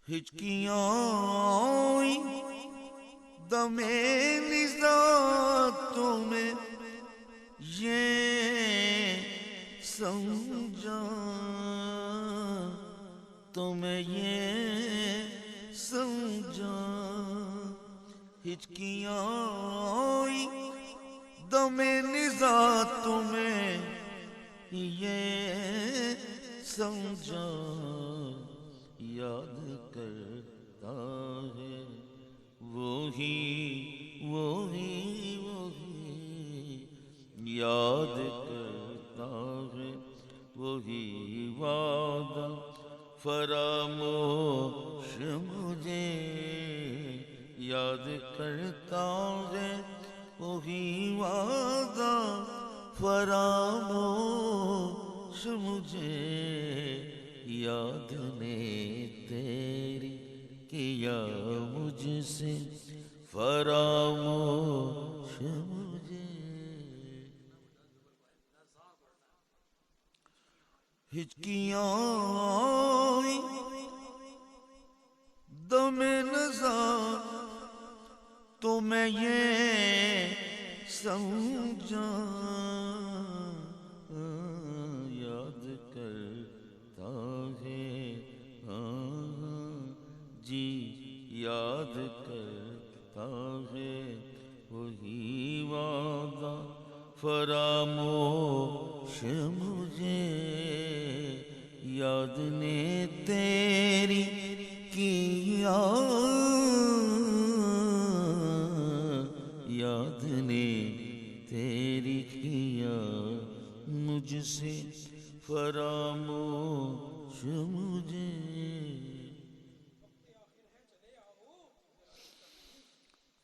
ہچکیاں آئی دم نزاتوں میں یہ سمجھا تو میں یہ سمجھا ہچکیاں آئی دم نزاتوں میں یہ سمجھا یاد کرتا ہے وہی یاد کرتا ہے وہی وعدہ فراموش مجھے یاد کرتا ہے وہی وعدہ فراموش مجھے یاد نے تیری کیا مجھ سے فراموش مجھے ہچکیاں آئی دم نزا تو میں یہ سمجھا یاد کرتا ہے جی یاد کرتا ہے وہی وعدہ فراموش مجھے یاد نے تیری کیا یاد نے تیری کیا مجھ سے فراموش